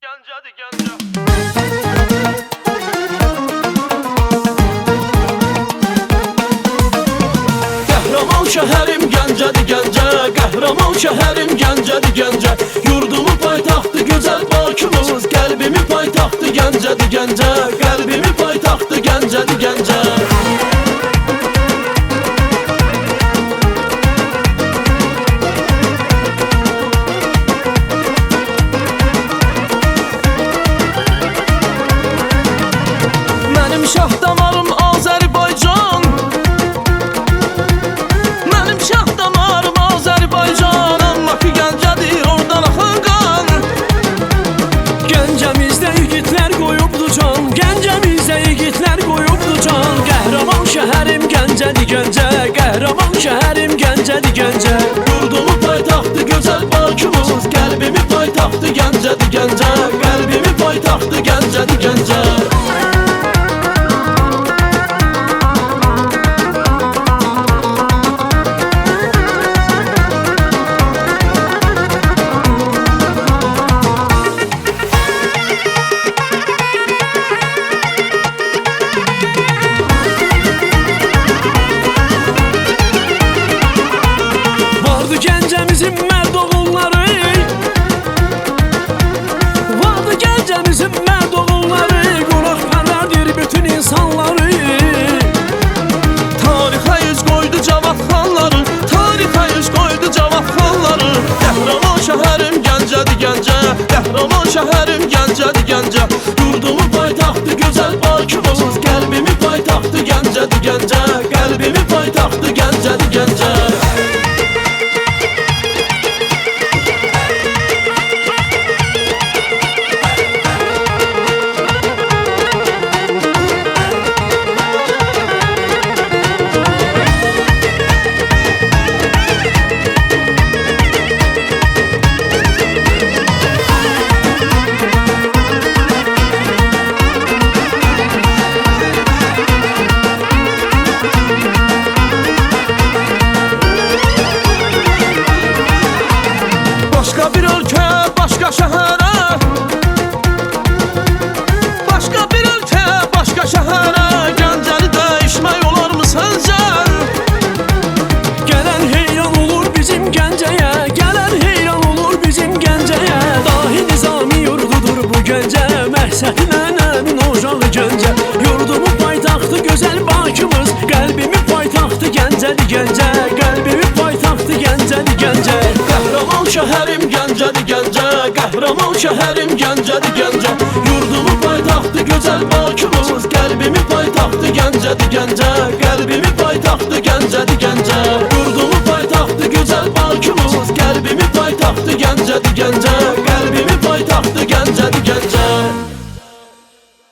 Gəncədir, Gəncə. Qəhrəman şəhərim Gəncədir, Gəncə. Qəhrəman şəhərim Gəncədir, Gəncə. Yurdumun paytaxtı gözəl Bakımız, qəlbimin paytaxtı Gəncədir, Gəncə. Qəlbimin paytaxtı Gəncədir, Gəncə. Mənim şah damarım Azərbaycan, mənim şah damarım Azərbaycan. Amma ki Gəncədir, oradan axan qan. Gəncəmizdə igidlər qoyubdu can, Gəncəmizdə igidlər qoyubdu can. Qəhrəman şəhərim Gəncədir, Gəncə. Qəhrəman şəhərim Gəncədir, Gəncə. Yurdumun paytaxtı gözəl Bakımız, qəlbimin paytaxtı Gəncədir, Gəncə. Qəlbimin paytaxtı Gəncədir, Gəncə. Gəncəmizin mərd oğulları, vardı Gəncəmizin mərd oğulları, qonaqpərvərdir bütün insanları. Tarixə yüz qoydu Cavad xanları, tarixə yüz qoydu Cavad xanları. Qəhrəman şəhərim Gəncədir, Gəncə. Qəhrəman şəhərim Gəncədir, Gəncə. Yurdumun paytaxtı gözəl Bakımız, qəlbimin paytaxtı Gəncədir, Gəncə. Qəlbimin paytaxtı Gəncədir, Gəncə. Başqa bir ölkə, başqa şəhərə, başqa bir ölkə, başqa şəhərə Gəncəni dəyişmək olarmı səncə? Gələn heyran olur bizim Gəncəyə, gələn heyran olur bizim Gəncəyə. Dahi Nizami yurdudur bu Gəncə, Məhsəti nənənin ocağı Gəncə. Yurdumun paytaxtı gözəl Bakımız, qəlbimin paytaxtı Gəncədir, Gəncə. Qəlbimin paytaxtı Gəncədir, Gəncə. Qəhrəman şəhərim Gəncədir, Gəncə. Qəhrəman şəhərim Gəncədir, Gəncə. Yurdumun paytaxtı gözəl Bakımız, qəlbimin paytaxtı Gəncədir, Gəncə. Qəlbimin paytaxtı Gəncədir, Gəncə. Yurdumun paytaxtı gözəl Bakımız, qəlbimin paytaxtı Gəncədir, Gəncə. Qəlbimin paytaxtı Gəncədir,